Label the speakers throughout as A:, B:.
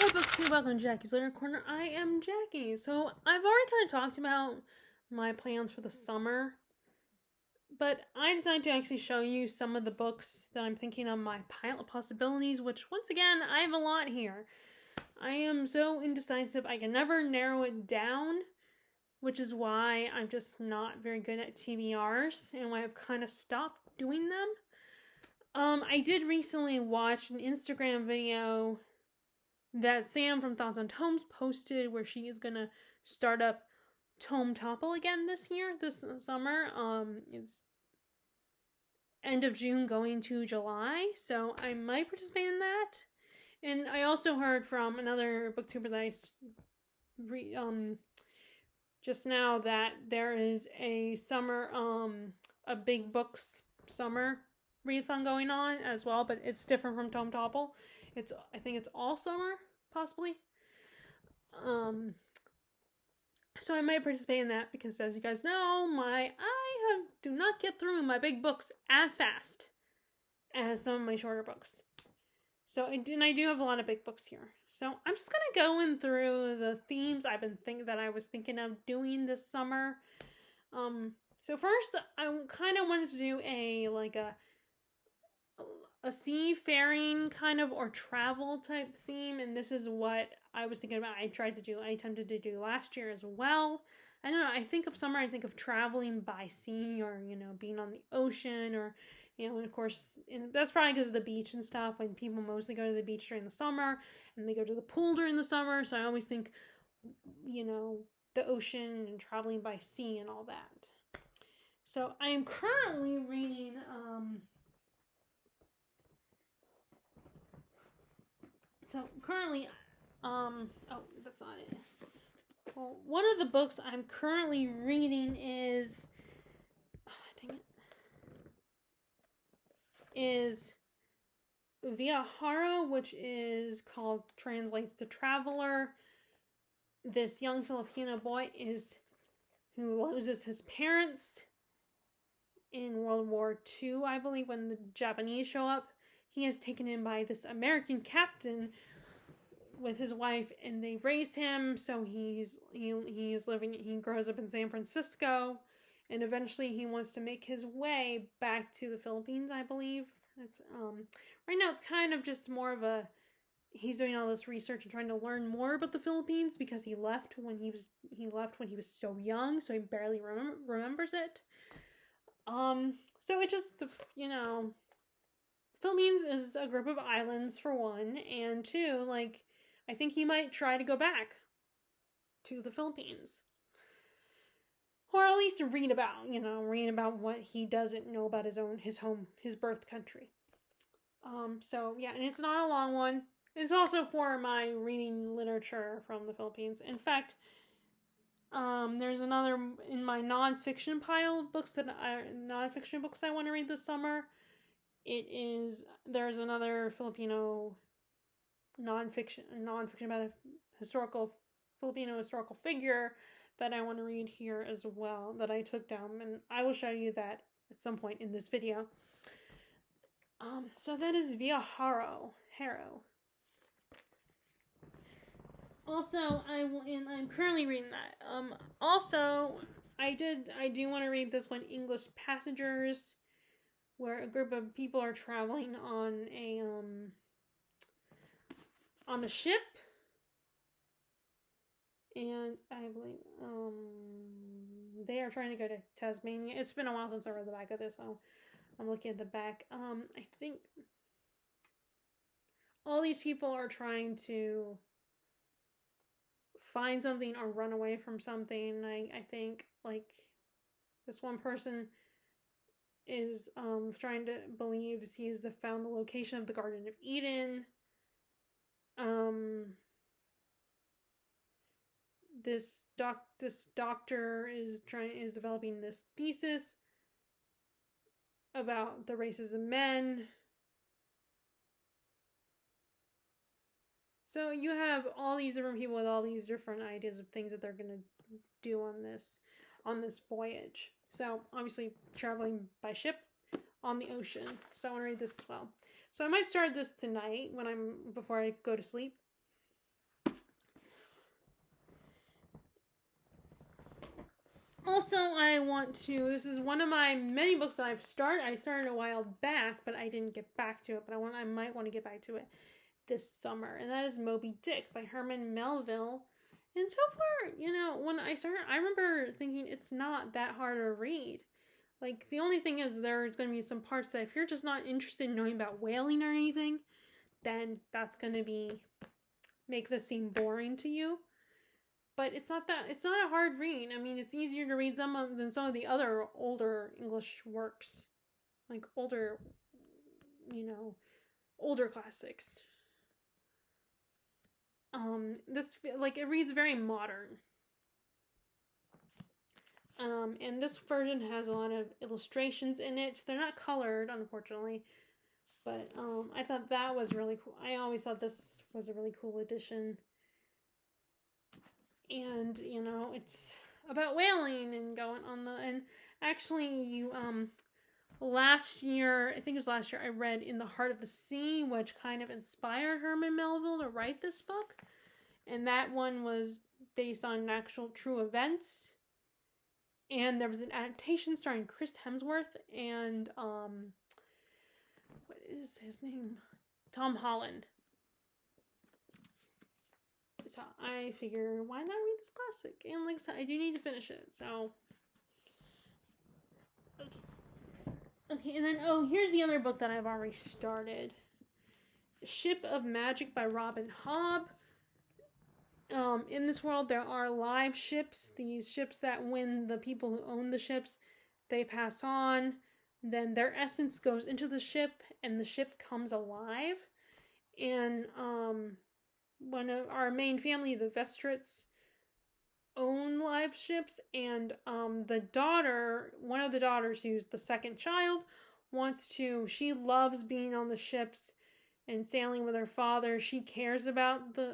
A: Hey, booktube, welcome to Jackie's Literary Corner. I am Jackie. So I've already kind of talked about my plans for the summer, but I decided to actually show you some of the books that I'm thinking on my pile of possibilities, which once again, I have a lot here. I am so indecisive, I can never narrow it down, which is why I'm just not very good at TBRs and why I've kind of stopped doing them. I did recently watch an Instagram video that Sam from Thoughts on Tomes posted where she is gonna start up Tome Topple again this summer. It's end of June going to July, so I might participate in that. And I also heard from another booktuber that just now that there is a a big books summer readathon going on as well, but it's different from Tome Topple. I think it's all summer, possibly. Um, so I might participate in that because, as you guys know, do not get through my big books as fast as some of my shorter books. So I do have a lot of big books here. So I'm just gonna go in through the themes that I was thinking of doing this summer. So first, I kind of wanted to do a seafaring kind of or travel type theme, and this is what I was thinking about. I attempted to do last year as well. I don't know, I think of summer, I think of traveling by sea or, being on the ocean or, and of course, that's probably because of the beach and stuff. When people mostly go to the beach during the summer and they go to the pool during the summer. So I always think, the ocean and traveling by sea and all that. So I am currently reading, oh, that's not it. Well, one of the books I'm currently reading is, is Via Haro, which translates to traveler. This young Filipino boy who loses his parents in World War II, I believe, when the Japanese show up. He is taken in by this American captain with his wife, and they raise him. So he grows up in San Francisco, and eventually he wants to make his way back to the Philippines, I believe. It's right now it's kind of just more of he's doing all this research and trying to learn more about the Philippines because he left when he was so young, so he barely remembers it. So it just Philippines is a group of islands for one, and two, I think he might try to go back to the Philippines. Or at least read about what he doesn't know about his birth country. So yeah, and it's not a long one. It's also for my reading literature from the Philippines. In fact, there's another in my nonfiction pile of books nonfiction books I want to read this summer. There's another Filipino nonfiction about a Filipino historical figure that I want to read here as well, that I took down, and I will show you that at some point in this video. So that is Via Haro. Also, I'm currently reading that. Also, I do want to read this one, English Passengers, where a group of people are traveling on a ship, and I believe they are trying to go to Tasmania. It's been a while since I read the back of this, so I'm looking at the back. I think all these people are trying to find something or run away from something. I think this one person is believes he's found the location of the Garden of Eden. This doctor is developing this thesis about the races of men. So you have all these different people with all these different ideas of things that they're gonna do on this voyage. So obviously traveling by ship on the ocean. So I want to read this as well. So I might start this tonight before I go to sleep. Also, I want to. This is one of my many books that I've started. I started a while back, but I didn't get back to it. But I might want to get back to it this summer, and that is Moby Dick by Herman Melville. And so far, when I started, I remember thinking it's not that hard to read. Like, the only thing is there's going to be some parts that if you're just not interested in knowing about whaling or anything, then that's going to make this seem boring to you. But it's not a hard read. I mean, it's easier to read than some of the other older English works. Like older classics. This, like, it reads very modern. And this version has a lot of illustrations in it. They're not colored, unfortunately. But I thought that was really cool. I always thought this was a really cool addition. And, it's about whaling and going on and actually last year, I think it was last year, I read In the Heart of the Sea, which kind of inspired Herman Melville to write this book. And that one was based on actual true events. And there was an adaptation starring Chris Hemsworth and what is his name? Tom Holland. So I figure, why not read this classic? And like I said, I do need to finish it. So okay, and then here's the other book that I've already started. Ship of Magic by Robin Hobb. In this world, there are live ships. These ships that when the people who own the ships, they pass on, then their essence goes into the ship, and the ship comes alive. And one of our main family, the Vestrits, own live ships, and one of the daughters, who's the second child, she loves being on the ships and sailing with her father. She cares about the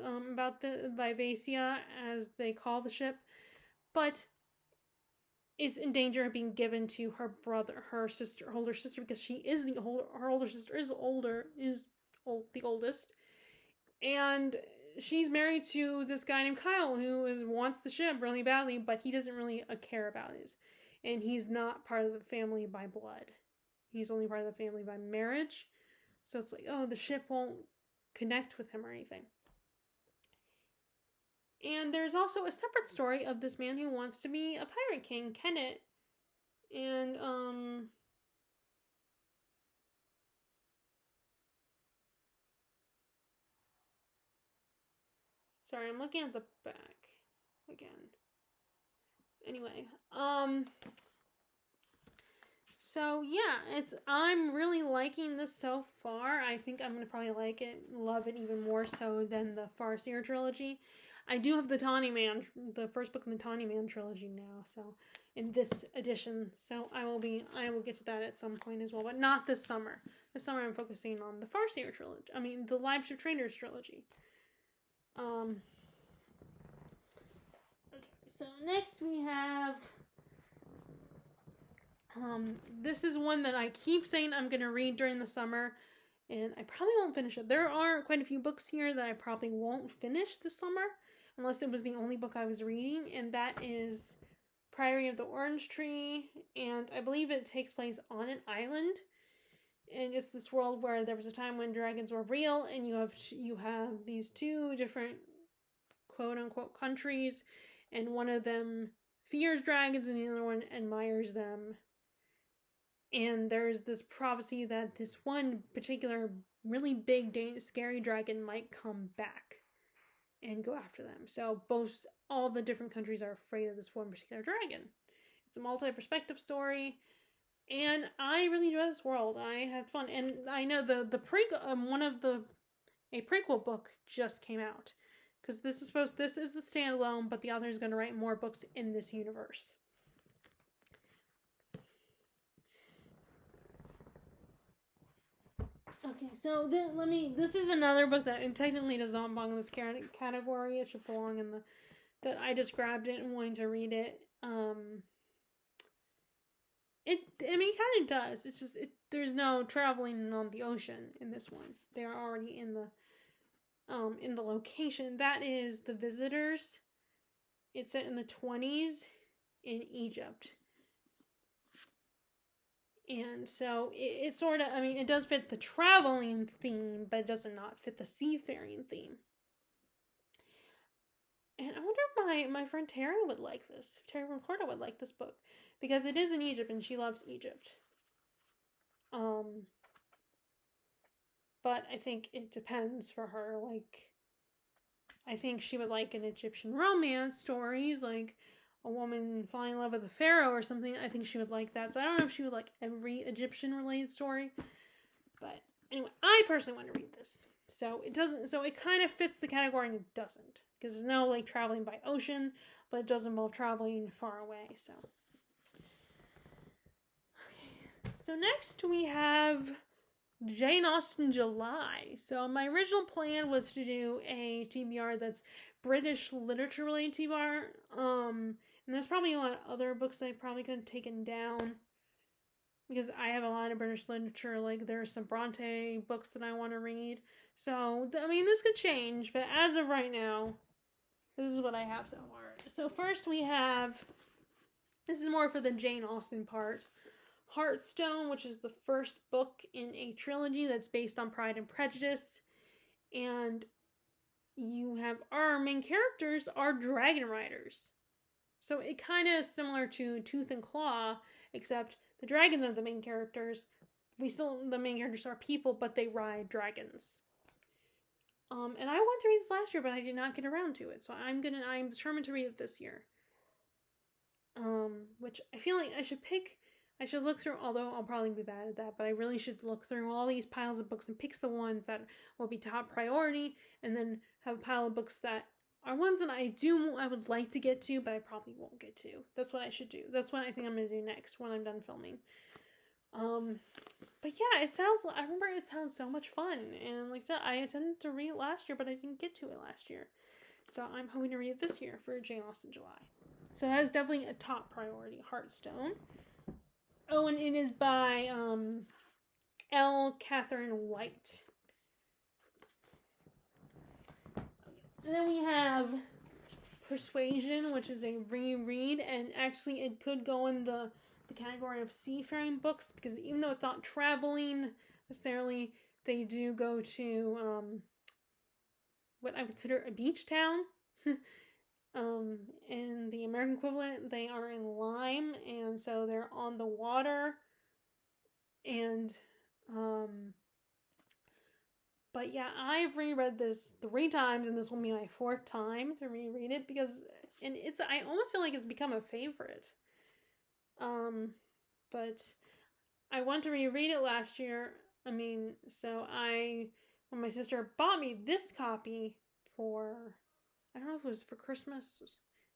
A: Vivacia, as they call the ship, but is in danger of being given to her older sister, because her older sister is the oldest, and she's married to this guy named Kyle who wants the ship really badly, but he doesn't really care about it, and he's not part of the family by blood. He's only part of the family by marriage. So it's like, the ship won't connect with him or anything. And there's also a separate story of this man who wants to be a pirate king, Kenneth. And, sorry, I'm looking at the back again. Anyway, so yeah, I'm really liking this so far. I think I'm gonna probably love it even more so than the Farseer trilogy. I do have the the first book in the Tawny Man trilogy now, so in this edition. So I will get to that at some point as well, but not this summer. This summer I'm focusing on the Farseer trilogy. I mean, the Live Ship Trainers trilogy. Okay, so next we have. This is one that I keep saying I'm going to read during the summer, and I probably won't finish it. There are quite a few books here that I probably won't finish this summer, unless it was the only book I was reading, and that is Priory of the Orange Tree, and I believe it takes place on an island, and it's this world where there was a time when dragons were real, and you have these two different quote-unquote countries, and one of them fears dragons and the other one admires them. And there's this prophecy that this one particular really big, scary dragon might come back and go after them. So all the different countries are afraid of this one particular dragon. It's a multi-perspective story, and I really enjoy this world. I had fun, and I know the prequel, a prequel book just came out, because this is a standalone, but the author is going to write more books in this universe. Okay, so this is another book that technically does not belong in this category. It should belong in that I just grabbed it and wanted to read it. It kind of does. It's just, there's no traveling on the ocean in this one. They are already in the location. That is The Visitors. It's set in the 20s, in Egypt. And so it sort of, I mean, it does fit the traveling theme, but it does not fit the seafaring theme. And I wonder if my friend Tara would like this. If Tara from Florida would like this book. Because it is in Egypt and she loves Egypt. But I think it depends for her. Like, I think she would like an Egyptian romance stories, like a woman falling in love with a pharaoh or something. I think she would like that. So I don't know if she would like every Egyptian related story. But anyway, I personally want to read this. So it kind of fits the category and it doesn't. Because there's no like traveling by ocean, but it does involve traveling far away. So okay. So next we have Jane Austen July. So my original plan was to do a TBR that's British literature related TBR. And there's probably a lot of other books that I probably could have taken down because I have a lot of British literature. Like there's some Bronte books that I want to read. So I mean, this could change, but as of right now, this is what I have so far. So first we have, this is more for the Jane Austen part, Heartstone, which is the first book in a trilogy that's based on Pride and Prejudice. And you have our main characters are dragon riders. So it kind of is similar to Tooth and Claw, except the dragons are the main characters. The main characters are people, but they ride dragons. And I wanted to read this last year, but I did not get around to it. So I'm determined to read it this year. Which I feel like I should look through, although I'll probably be bad at that, but I really should look through all these piles of books and pick the ones that will be top priority, and then have a pile of books that are ones that I would like to get to, but I probably won't get to. That's what I should do. That's what I think I'm going to do next when I'm done filming. But yeah, I remember it sounds so much fun, and like I said, I intended to read it last year, but I didn't get to it last year. So I'm hoping to read it this year for Jane Austen July. So that is definitely a top priority, Heartstone. Oh, and it is by L. Catherine White. And then we have Persuasion, which is a reread, and actually it could go in the category of seafaring books, because even though it's not traveling necessarily, they do go to what I consider a beach town. In the American equivalent, they are in Lyme, and so they're on the water. And but yeah, I've reread this 3 times, and this will be my 4th time to reread it, because I almost feel like it's become a favorite. But I want to reread it last year. I mean, when my sister bought me this copy for, I don't know if it was for Christmas.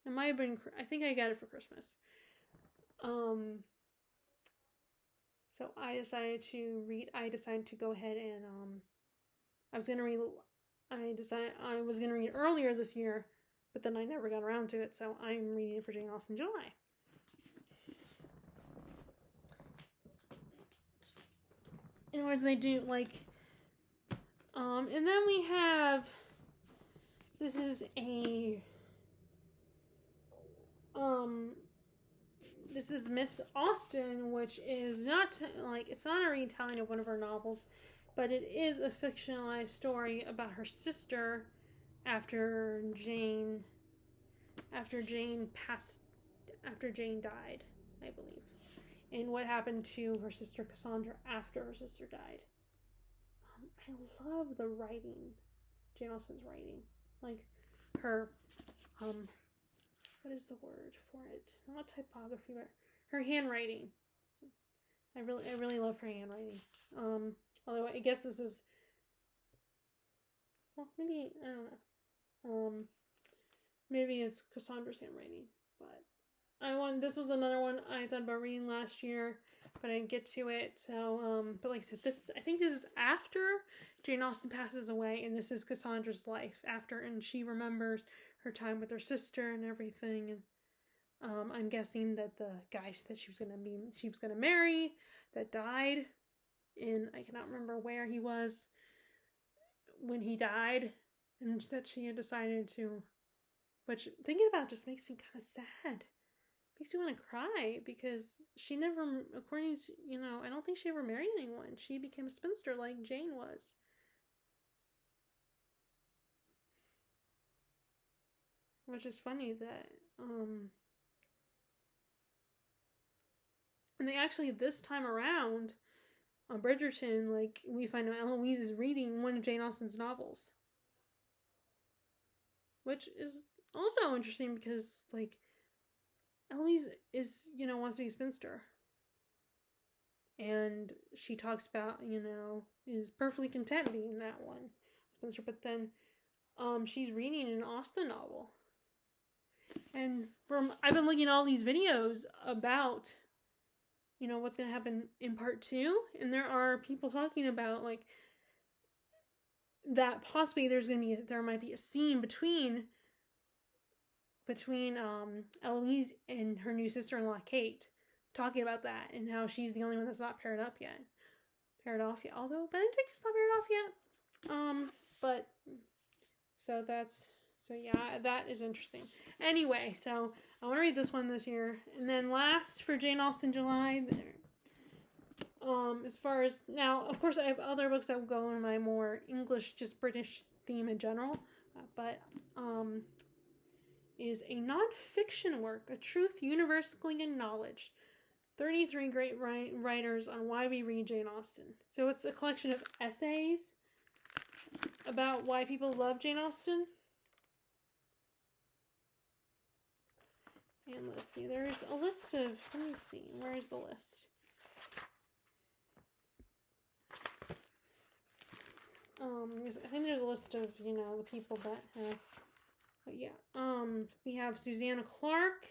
A: It might have been, I think I got it for Christmas. So I decided to go ahead and, I was going to read earlier this year, but then I never got around to it, so I'm reading it for Jane Austen July. In words, they do, like, and then we have, this is Miss Austen, which is not, like, it's not a retelling of one of her novels, but it is a fictionalized story about her sister after Jane died, I believe, and what happened to her sister Cassandra after her sister died. I love the writing, Jane Austen's writing, like her, what is the word for it? Not typography, but her handwriting. I really love her handwriting. Although I guess this is, well, maybe, I don't know. Maybe it's Cassandra's handwriting, but this was another one I thought about reading last year, but I didn't get to it. So, but like I said, I think this is after Jane Austen passes away, and this is Cassandra's life after, and she remembers her time with her sister and everything. And I'm guessing that the guy that she was gonna marry, that died, and I cannot remember where he was when he died, and that she had decided to, which thinking about it just makes me kind of sad, makes me want to cry because she never, according to, I don't think she ever married anyone. She became a spinster like Jane was. Which is funny that, and they actually, this time around, on Bridgerton, like, we find out Eloise is reading one of Jane Austen's novels. Which is also interesting because, like, Eloise is, wants to be a spinster. And she talks about, is perfectly content being that one spinster. But then she's reading an Austen novel. And I've been looking at all these videos about, what's going to happen in part 2. And there are people talking about, like, that possibly there might be a scene between Eloise and her new sister-in-law, Kate, talking about that and how she's the only one that's not paired off yet. Although Benedict is not paired off yet. But, so yeah, that is interesting. Anyway, so I want to read this one this year. And then last for Jane Austen July, as far as, now, of course, I have other books that will go in my more English, just British theme in general. But, is a non-fiction work, a truth universally acknowledged. 33 great writers on why we read Jane Austen. So it's a collection of essays about why people love Jane Austen. And let's see, there's a list of, let me see, where is the list? I think there's a list of, the people that have, but yeah, we have Susanna Clarke,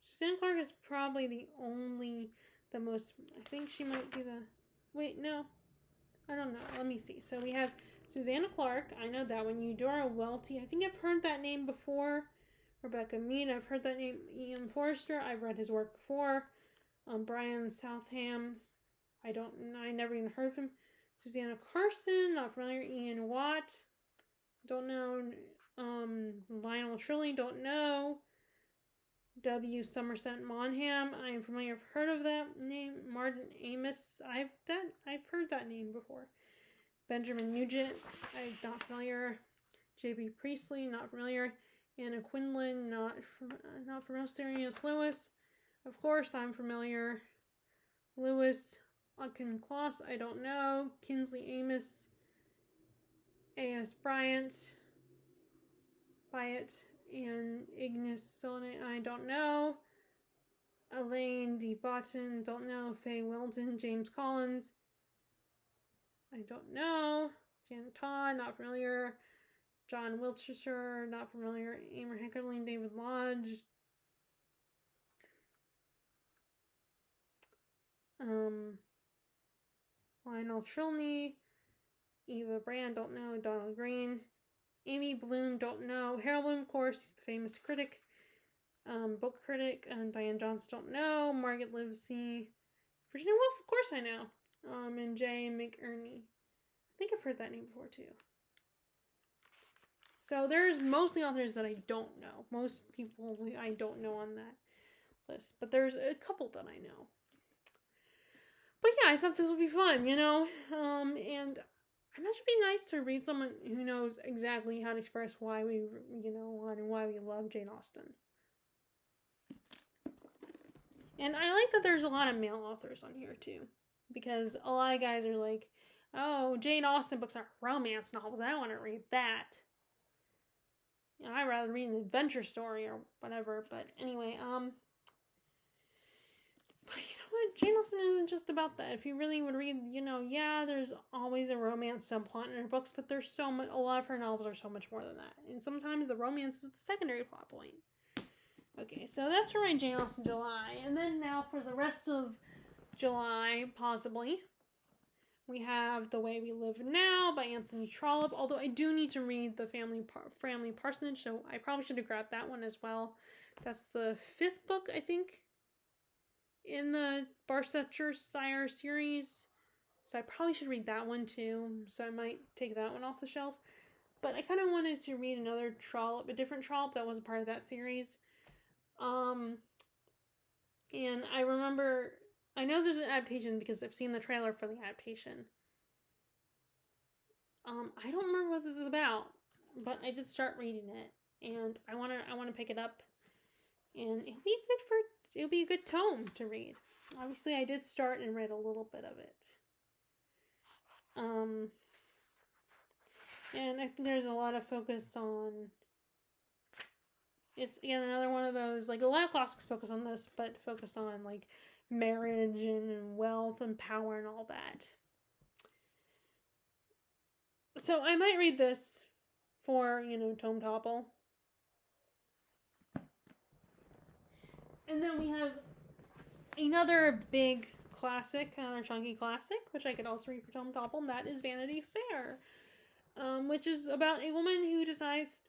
A: Susanna Clarke is probably the most, I think she might be wait, no, I don't know, let me see. So we have Susanna Clarke, I know that one, Eudora Welty, I think I've heard that name before. Rebecca Mead, I've heard that name. Ian Forster, I've read his work before. Brian Southam, I never even heard of him. Susanna Carson, not familiar. Ian Watt, don't know. Lionel Trilling, don't know. W. Somerset Monham, I am familiar. I've heard of that name. Martin Amis, I've heard that name before. Benjamin Nugent, I'm not familiar. J.B. Priestley, not familiar. Anna Quindlen, not familiar. Sirius Lewis, of course, I'm familiar. Lewis Auchincloss, I don't know. Kingsley Amis, A.S. Bryant, and Ignace Sonnet, I don't know. Elaine D. Botton, don't know. Faye Weldon, James Collins, I don't know. Janet Todd, not familiar. John Wiltshire, not familiar. Emer Heckerling, David Lodge. Lionel Trilney. Eva Brand, don't know. Donald Green. Amy Bloom, don't know. Harold Bloom, of course, he's the famous critic. Book critic. Diane Johnson, don't know. Margaret Livesey. Virginia Woolf, of course I know. And J. McInerney. I think I've heard that name before, too. So there's mostly authors that I don't know. Most people I don't know on that list. But there's a couple that I know. But yeah, I thought this would be fun, And I imagine it'd be nice to read someone who knows exactly how to express why we, and why we love Jane Austen. And I like that there's a lot of male authors on here, too. Because a lot of guys are like, oh, Jane Austen books are romance novels. I don't want to read that. I'd rather read an adventure story or whatever. But anyway, but you know what? Jane Austen isn't just about that. If you really would read, there's always a romance subplot in her books, but there's a lot of her novels are so much more than that. And sometimes the romance is the secondary plot point. Okay, so that's for my Jane Austen July. And then now for the rest of July, possibly, we have The Way We Live Now by Anthony Trollope, although I do need to read The Family Parsonage, so I probably should have grabbed that one as well. That's the 5th book, I think, in the Barsetshire series. So I probably should read that one too. So I might take that one off the shelf. But I kind of wanted to read another trollop, a different trollop that wasn't part of that series. And I know there's an adaptation because I've seen the trailer for the adaptation. I don't remember what this is about, but I did start reading it, and I wanna pick it up, and it'll be a good tome to read. Obviously, I did start and read a little bit of it. And I think there's a lot of focus on. It's again another one of those, like, a lot of classics focus on this, but focus on like marriage and wealth and power and all that. So I might read this for, Tome Topple. And then we have another big classic, another chunky classic, which I could also read for Tome Topple, and that is Vanity Fair. Which is about a woman who decides,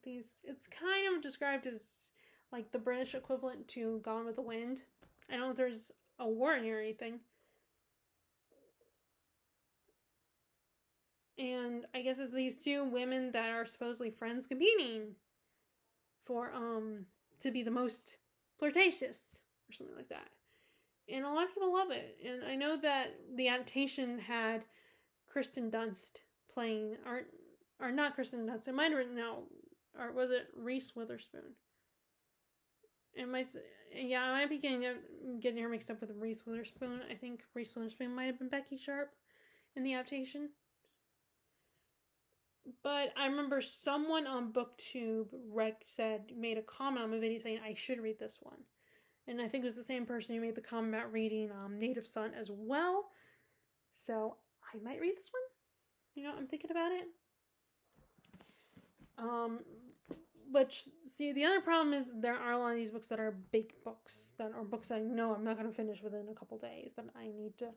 A: it's kind of described as, like, the British equivalent to Gone with the Wind. I don't know if there's a war in here or anything. And I guess it's these two women that are supposedly friends competing for, to be the most flirtatious, or something like that. And a lot of people love it. And I know that the adaptation had Kirsten Dunst playing, or not Kirsten Dunst, it might have been, no, or was it Reese Witherspoon? I might be getting her mixed up with Reese Witherspoon. I think Reese Witherspoon might have been Becky Sharp in the adaptation. But I remember someone on BookTube made a comment on my video saying I should read this one. And I think it was the same person who made the comment about reading Native Son as well. So I might read this one. I'm thinking about it. The other problem is there are a lot of these books that are big books, that are books that I know I'm not going to finish within a couple days, that I need to.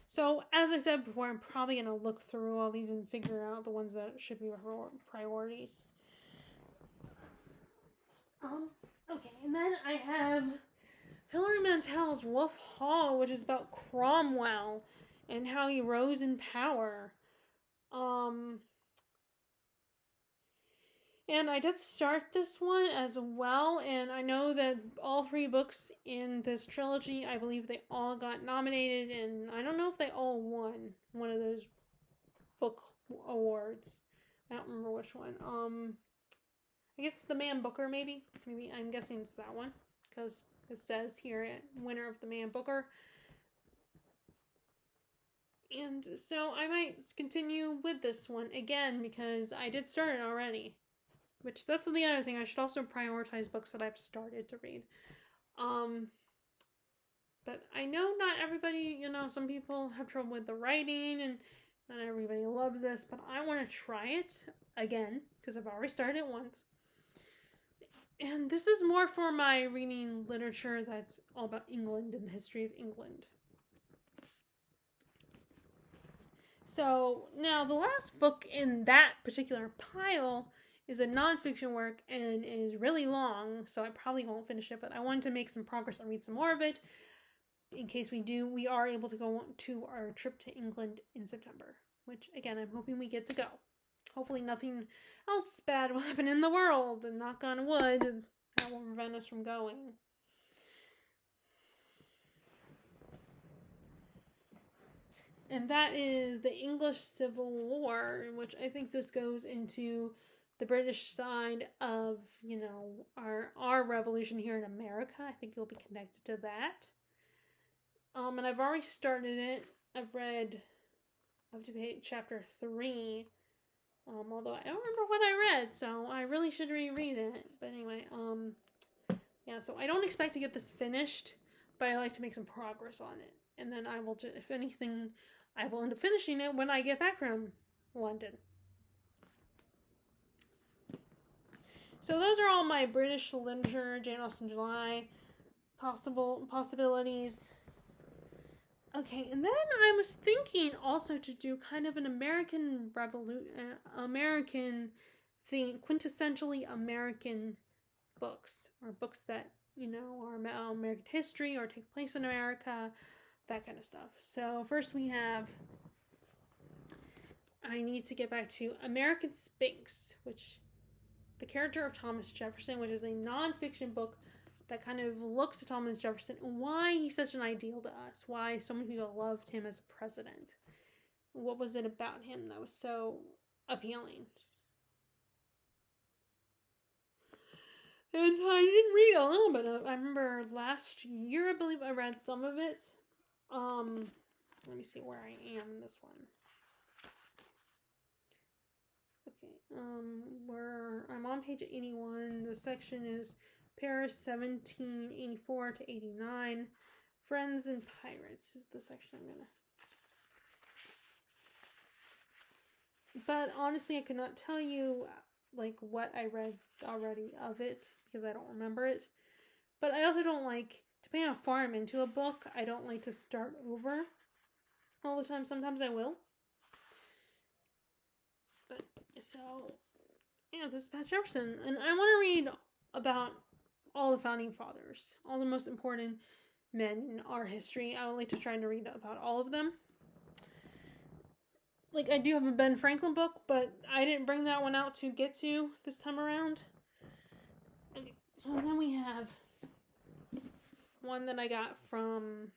A: So, as I said before, I'm probably going to look through all these and figure out the ones that should be priorities. Okay, and then I have Hilary Mantel's Wolf Hall, which is about Cromwell and how he rose in power. And I did start this one as well, and I know that all 3 books in this trilogy, I believe they all got nominated, and I don't know if they all won one of those book awards. I don't remember which one. I guess the Man Booker, maybe. Maybe, I'm guessing it's that one, because it says here, winner of the Man Booker. And so I might continue with this one again, because I did start it already. Which, that's the other thing. I should also prioritize books that I've started to read. But I know not everybody, some people have trouble with the writing, and not everybody loves this, but I want to try it again, because I've already started it once. And this is more for my reading literature that's all about England and the history of England. So, now the last book in that particular pile is a nonfiction work and is really long, so I probably won't finish it, but I wanted to make some progress and read some more of it in case we are able to go to our trip to England in September, which, again, I'm hoping we get to go. Hopefully nothing else bad will happen in the world, and knock on wood, and that will prevent us from going. And that is the English Civil War, in which I think this goes into the British side of, our revolution here in America. I think it'll be connected to that. And I've already started it. I've read up to chapter 3. Although I don't remember what I read, so I really should reread it. But anyway, so I don't expect to get this finished, but I like to make some progress on it. And then I will, if anything, I will end up finishing it when I get back from London. So those are all my British literature, Jane Austen July, possibilities. Okay, and then I was thinking also to do kind of an American theme, quintessentially American books, or books that, you know, are American history or take place in America, that kind of stuff. So first we have, I need to get back to American Spinks, which the character of Thomas Jefferson, which is a nonfiction book that kind of looks at Thomas Jefferson and why he's such an ideal to us, why so many people loved him as a president. What was it about him that was so appealing? And I didn't read a little bit of it. I remember last year, I believe I read some of it. Let me see where I am in this one. Okay, I'm on page 81. The section is Paris 1784 to 89. Friends and Pirates is the section I'm gonna. But honestly, I could not tell you like what I read already of it because I don't remember it. But I also don't like, depending on how far I'm into a book, I don't like to start over all the time. Sometimes I will. But so, yeah, this is Pat Jefferson, and I want to read about all the founding fathers, all the most important men in our history. I would like to try to read about all of them. Like, I do have a Ben Franklin book, but I didn't bring that one out to get to this time around. Okay, so then we have one that I got from,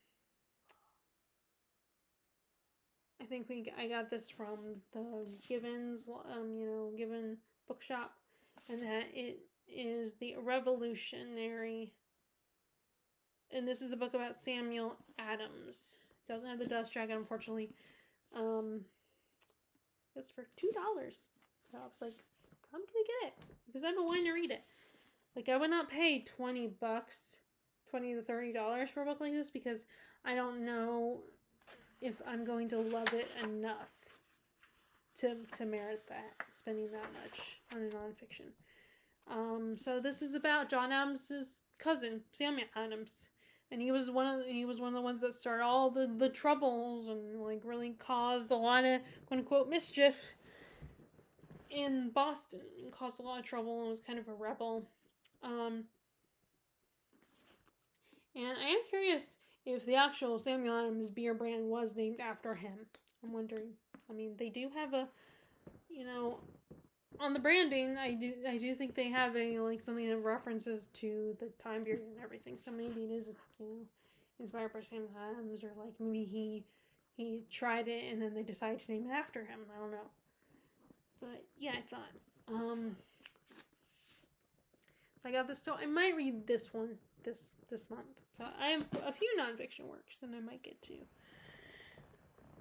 A: I think I got this from the Givens, Given bookshop, and that it is The Revolutionary, and this is the book about Samuel Adams. It doesn't have the dust jacket, unfortunately. It's for $2. So I was like, I'm gonna get it because I've been wanting to read it. Like, I would not pay $20, $20 to $30 for a book like this because I don't know if I'm going to love it enough to merit that, spending that much on a nonfiction. So this is about John Adams' cousin, Samuel Adams. And he was one of the ones that started all the troubles and like really caused a lot of quote unquote mischief in Boston and caused a lot of trouble and was kind of a rebel. And I am curious if the actual Samuel Adams beer brand was named after him. I'm wondering. I mean, they do have a, on the branding, I do think they have something that references to the time period and everything. So maybe it is, inspired by Samuel Adams, or like maybe he tried it and then they decided to name it after him. I don't know. But yeah, I thought. So I got this. So I might read this one this month. So I have a few nonfiction works that I might get to.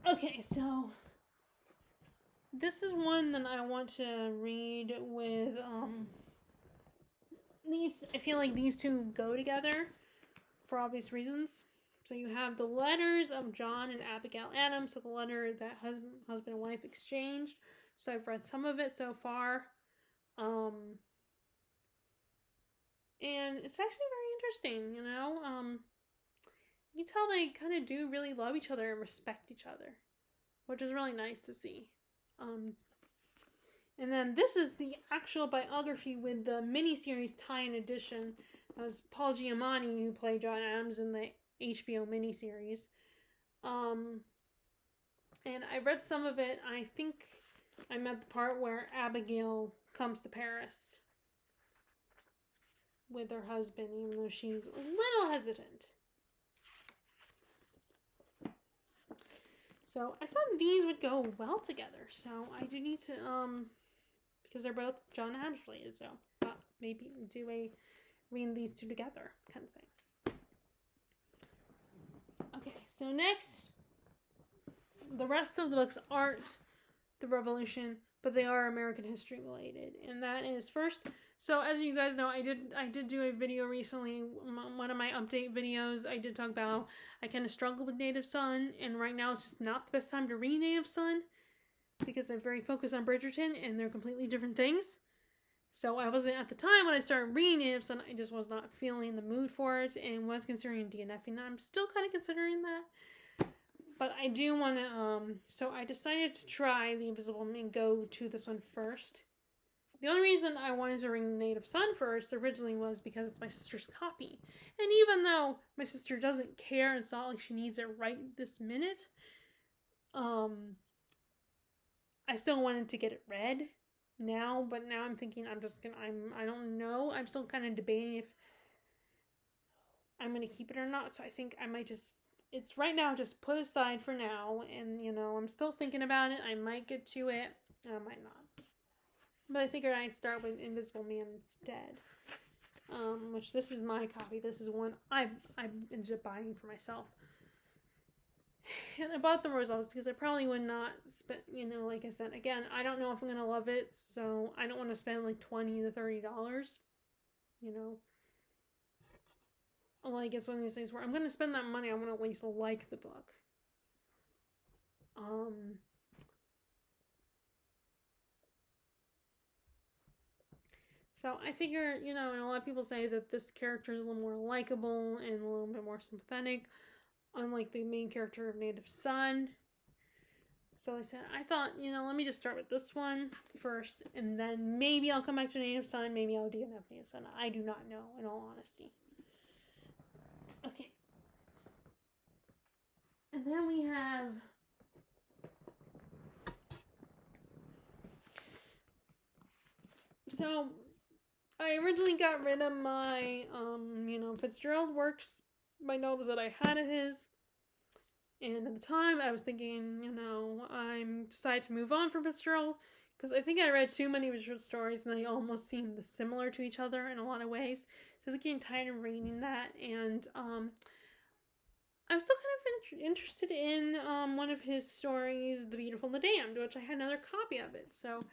A: Okay, so this is one that I want to read with, these, I feel like these two go together for obvious reasons. So you have the letters of John and Abigail Adams, so the letter that husband and wife exchanged. So I've read some of it so far. And it's actually very interesting, you can tell they kind of do really love each other and respect each other, which is really nice to see. And then this is the actual biography with the miniseries tie-in edition. That was Paul Giamatti who played John Adams in the HBO miniseries. And I read some of it. I think I'm at the part where Abigail comes to Paris with her husband, even though she's a little hesitant. So I thought these would go well together. So I do need to, because they're both John Adams related, so I thought maybe read these two together kind of thing. Okay, so next, the rest of the books aren't the Revolution, but they are American history related, and that is first. So as you guys know, I did do a video recently, one of my update videos. I did talk about I kind of struggled with Native Son, and right now it's just not the best time to read Native Son because I'm very focused on Bridgerton, and they're completely different things. So I wasn't, at the time when I started reading Native Son, I just was not feeling the mood for it and was considering DNFing. I'm still kind of considering that. But I do want to, so I decided to try The Invisible Man and go to this one first. The only reason I wanted to read Native Son first originally was because it's my sister's copy. And even though my sister doesn't care, it's not like she needs it right this minute, I still wanted to get it read now, but now I'm thinking I don't know. I'm still kind of debating if I'm going to keep it or not. So I think I might it's right now just put aside for now. And, I'm still thinking about it. I might get to it. I might not. But I figured I'd start with Invisible Man instead. Which this is my copy. This is one I ended up buying for myself. And I bought the Rose Novels because I probably would not spend, like I said, again, I don't know if I'm going to love it, so I don't want to spend like $20 to $30, Like, it's one of these things where I'm going to spend that money, I want to at least like the book. So I figure, and a lot of people say that this character is a little more likable and a little bit more sympathetic, unlike the main character of Native Son. So I thought, let me just start with this one first, and then maybe I'll come back to Native Son, maybe I'll DNF Native Son. I do not know, in all honesty. Okay. And then we have... So, I originally got rid of my, Fitzgerald Works, my novels that I had of his. And at the time, I was thinking, I'm decided to move on from Fitzgerald because I think I read too many of his short stories and they almost seemed similar to each other in a lot of ways. So I was getting tired of reading that, and I'm still kind of interested in one of his stories, The Beautiful and the Damned, which I had another copy of it. So,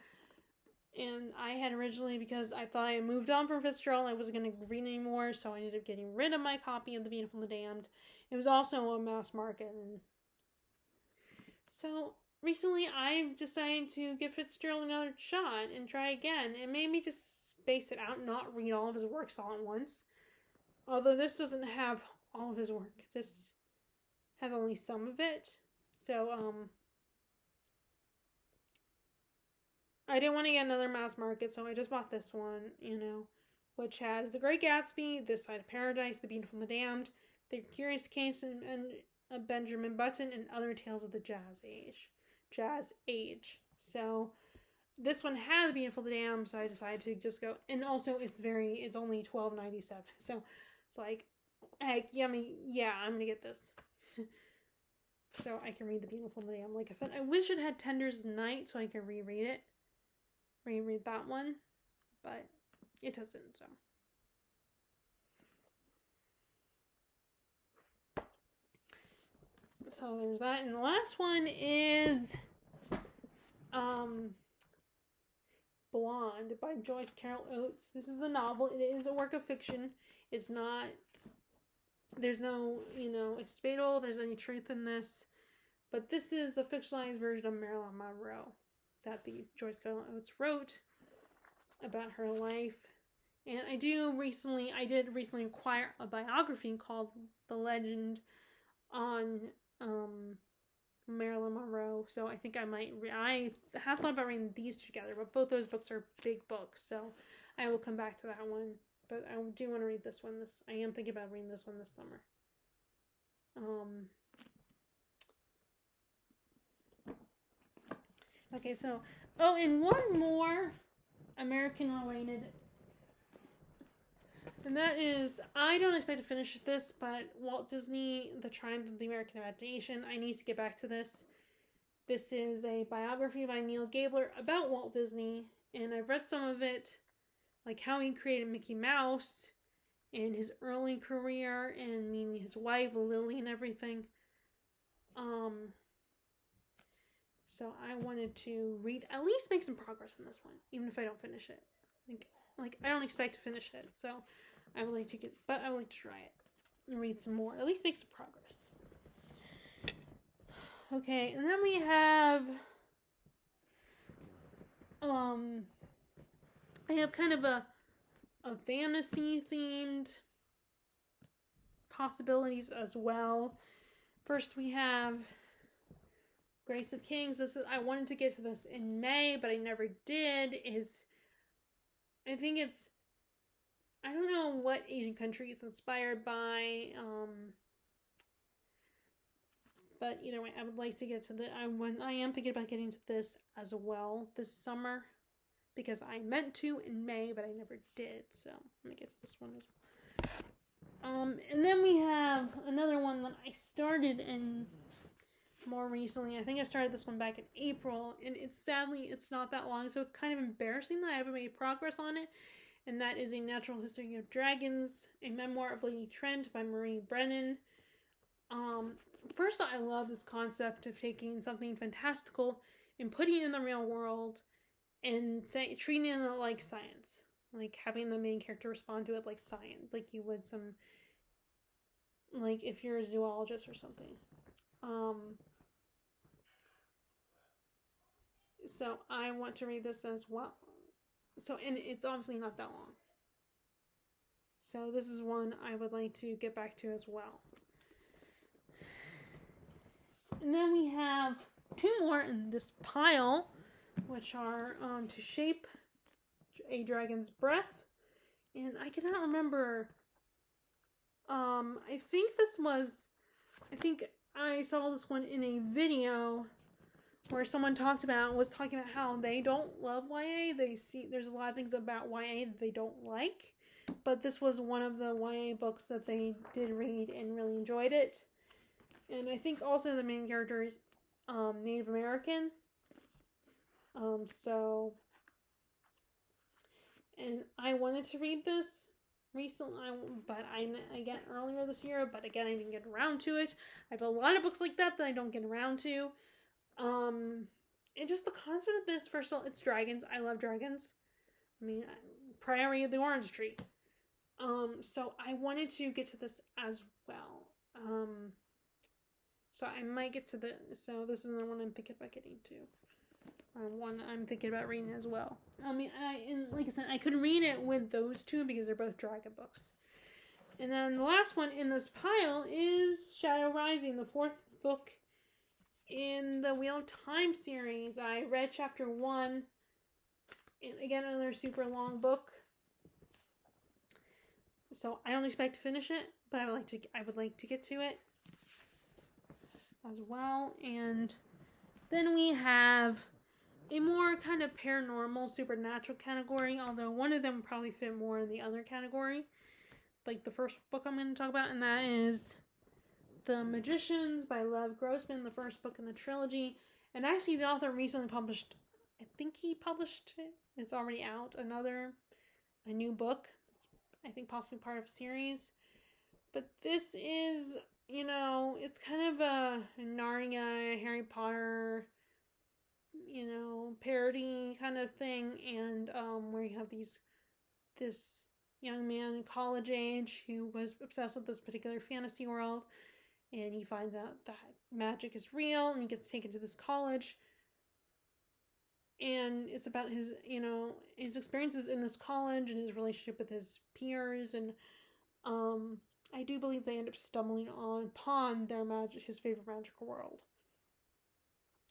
A: and I had originally, because I thought I had moved on from Fitzgerald, I wasn't going to read anymore, so I ended up getting rid of my copy of The Beautiful and the Damned. It was also a mass market. And so recently I've decided to give Fitzgerald another shot and try again. And maybe just space it out and not read all of his works all at once. Although this doesn't have all of his work. This has only some of it. So, I didn't want to get another mass market, so I just bought this one, which has The Great Gatsby, This Side of Paradise, The Beautiful and the Damned, The Curious Case of Benjamin Button, and Other Tales of the Jazz Age. So this one has The Beautiful and the Damned, so I decided to just go. And also, it's only $12.97. So it's like, heck, yummy. Yeah, I'm gonna get this. So I can read The Beautiful and the Damned. Like I said, I wish it had Tender's Night so I could reread that one, but it doesn't. So there's that, and the last one is Blonde by Joyce Carol Oates. This is a novel. It is a work of fiction. It's not, there's no, it's debatable, there's any truth in this, but this is the fictionalized version of Marilyn Monroe that the Joyce Carol Oates wrote about her life. And I did recently acquire a biography called The Legend on Marilyn Monroe, so I think I have thought about reading these two together, but both those books are big books, so I will come back to that one. But I do want to read this one. I am thinking about reading this one this summer. Okay, so, and one more American related, and that is, I don't expect to finish this, but Walt Disney, The Triumph of the American Imagination. I need to get back to this. This is a biography by Neil Gabler about Walt Disney, and I've read some of it, like how he created Mickey Mouse and his early career and meeting his wife, Lily, and everything. So I wanted to at least make some progress in this one, even if I don't finish it. Like I don't expect to finish it, so I would like to try it and read some more. At least make some progress. Okay, and then we have I have kind of a fantasy themed possibilities as well. First we have Grace of Kings. I wanted to get to this in May, but I never did. Is I think it's, I don't know what Asian country it's inspired by, but either way, I would like to get to I am thinking about getting to this as well this summer, because I meant to in May, but I never did. So I'm gonna get to this one as well. And then we have another one that I started in more recently. I think I started this one back in April, and it's not that long, so it's kind of embarrassing that I haven't made progress on it. And that is A Natural History of Dragons, a memoir of Lady Trent by Marie Brennan. First, I love this concept of taking something fantastical and putting it in the real world and treating it like science, like having the main character respond to it like science, like you would like if you're a zoologist or something. So I want to read this as well. So, and it's obviously not that long. So this is one I would like to get back to as well. And then we have two more in this pile, which are To Shape a Dragon's Breath. And I cannot remember. I think I saw this one in a video where someone was talking about how they don't love YA. There's a lot of things about YA that they don't like. But this was one of the YA books that they did read and really enjoyed it. And I think also the main character is Native American. And I wanted to read this recently, but again earlier this year, but again I didn't get around to it. I have a lot of books like that I don't get around to. And just the concept of this, first of all, it's dragons. I love dragons. I mean, Priory of the Orange Tree. So I wanted to get to this as well. So I might get to so this is the one I'm thinking about getting to. One I'm thinking about reading as well. I mean, like I said, I could read it with those two because they're both dragon books. And then the last one in this pile is Shadow Rising, the fourth book in the Wheel of Time series. I read chapter 1. And again, another super long book. So I don't expect to finish it, but I would like to get to it as well. And then we have a more kind of paranormal, supernatural category, although one of them would probably fit more in the other category, like the first book I'm going to talk about, and that is The Magicians by Lev Grossman, the first book in the trilogy. And actually, the author recently published, I think he published it, it's already out, a new book. It's, I think, possibly part of a series. But this is, it's kind of a Narnia, Harry Potter, parody kind of thing, and where you have this young man in college age who was obsessed with this particular fantasy world, and he finds out that magic is real, and he gets taken to this college, and it's about his experiences in this college and his relationship with his peers, and I do believe they end up stumbling upon his favorite magical world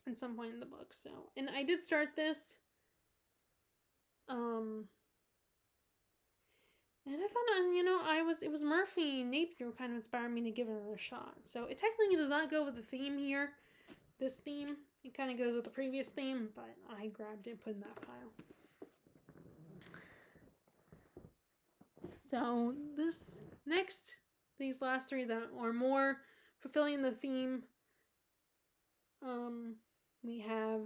A: at some point in the book. So, and I did start this, and I thought, it was Murphy Napier kind of inspired me to give it another shot. So it technically does not go with the theme here, this theme. It kind of goes with the previous theme, but I grabbed it and put it in that pile. So these last three that are more fulfilling the theme, we have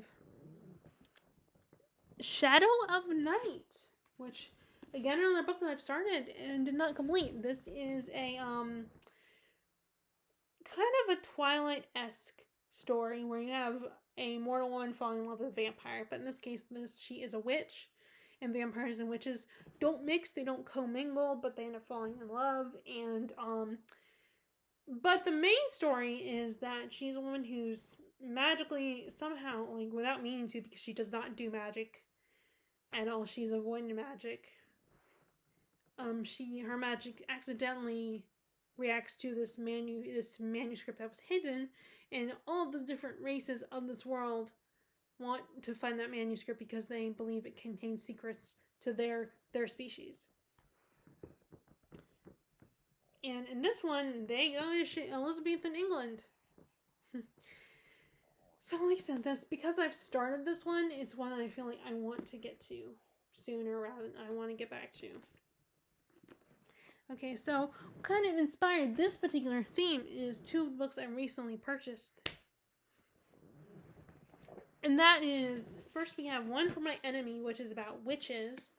A: Shadow of Night, which, again, another book that I've started and did not complete. This is a kind of a Twilight-esque story where you have a mortal woman falling in love with a vampire, but in this case, she is a witch, and vampires and witches don't mix, they don't commingle, but they end up falling in love. And but the main story is that she's a woman who's magically, somehow, like without meaning to, because she does not do magic at all, she's avoiding magic. Her magic accidentally reacts to this manuscript that was hidden, and all of the different races of this world want to find that manuscript because they believe it contains secrets to their species. And in this one, they go to Elizabethan England. So like I said, because I've started this one, it's one that I feel like I want to get to sooner rather than I want to get back to. Okay, so what kind of inspired this particular theme is two of the books I recently purchased. And that is, first we have One for My Enemy, which is about witches,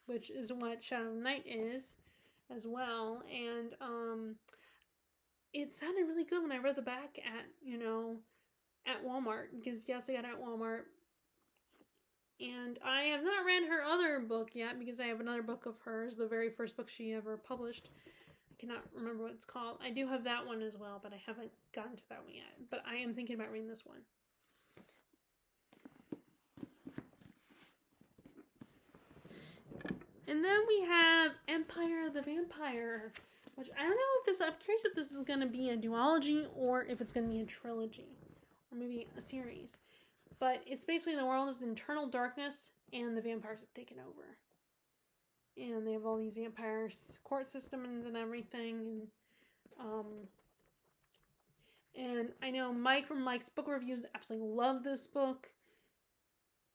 A: which is what Shadow of Night is as well. And it sounded really good when I read the back at Walmart, because yes, I got it at Walmart. And I have not read her other book yet, because I have another book of hers, the very first book she ever published. I cannot remember what it's called. I do have that one as well, but I haven't gotten to that one yet. But I am thinking about reading this one. And then we have Empire of the Vampire, which I don't know I'm curious if this is going to be a duology or if it's going to be a trilogy, or maybe a series. But it's basically the world is eternal darkness, and the vampires have taken over. And they have all these vampire court systems and everything. And I know Mike from Mike's Book Reviews absolutely loved this book.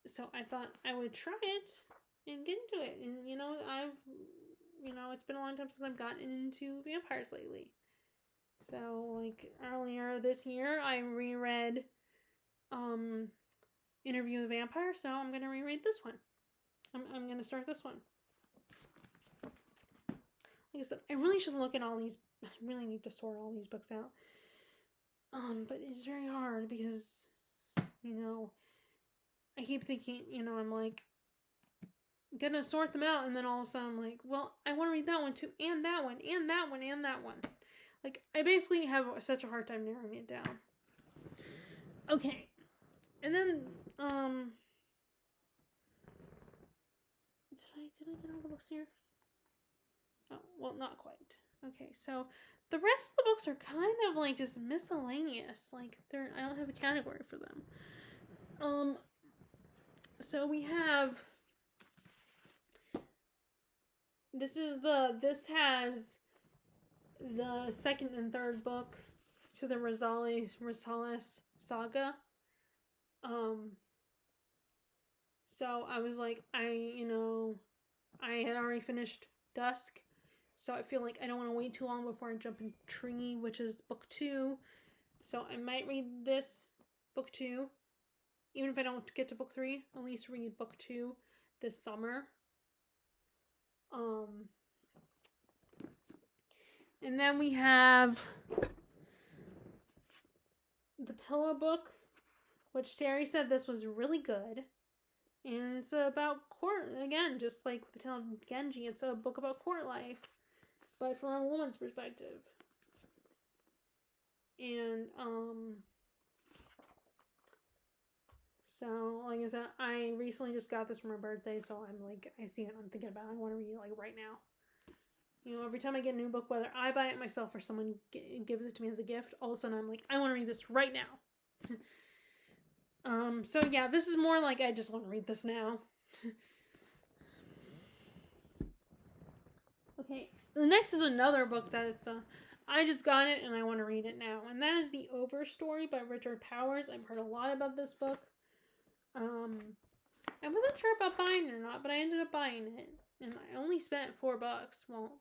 A: So I thought I would try it and get into it. And, it's been a long time since I've gotten into vampires lately. So, like, earlier this year, I reread Interview with the Vampire, so I'm going to reread this one. I'm going to start this one. Like I said, I really should look at all these. I really need to sort all these books out. But it's very hard because, I keep thinking, I'm like, gonna sort them out, and then all of a sudden I'm like, well, I want to read that one too, and that one, and that one, and that one. Like, I basically have such a hard time narrowing it down. Okay. And then, did I get all the books here? Oh, well, not quite. Okay, so the rest of the books are kind of like just miscellaneous. Like, I don't have a category for them. So we have, this has the second and third book to the Rosales saga. So I was like, I had already finished Dusk, so I feel like I don't want to wait too long before I jump into Tree, which is book 2. So I might read this book 2, even if I don't get to book 3. At least read book 2 this summer. And then we have the Pillow Book, which Terry said this was really good. And it's about court, again, just like the Tale of Genji. It's a book about court life, but from a woman's perspective. And, so, like I said, I recently just got this for my birthday, so I'm like, I see it, I'm thinking about it, I want to read it, like, right now. Every time I get a new book, whether I buy it myself or someone gives it to me as a gift, all of a sudden I'm like, I want to read this right now. So yeah, this is more like I just want to read this now. Okay, the next is another book that I just got it and I want to read it now, and that is The Overstory by Richard Powers. I've heard a lot about this book. I wasn't sure about buying it or not, but I ended up buying it, and I only spent $4. Well,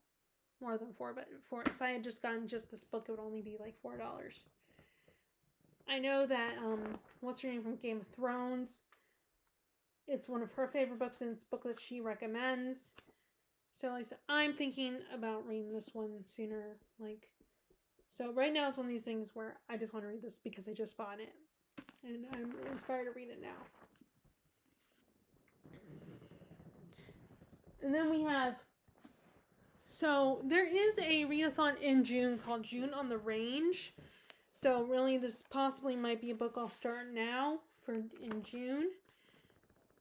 A: more than 4, but if I had just gotten just this book, it would only be like $4. I know that, what's her name from Game of Thrones, it's one of her favorite books, and it's a book that she recommends. So, like I said, I'm thinking about reading this one sooner. So right now it's one of these things where I just want to read this because I just bought it. And I'm inspired to read it now. And then we have, so there is a readathon in June called June on the Range. So really, this possibly might be a book I'll start now in June.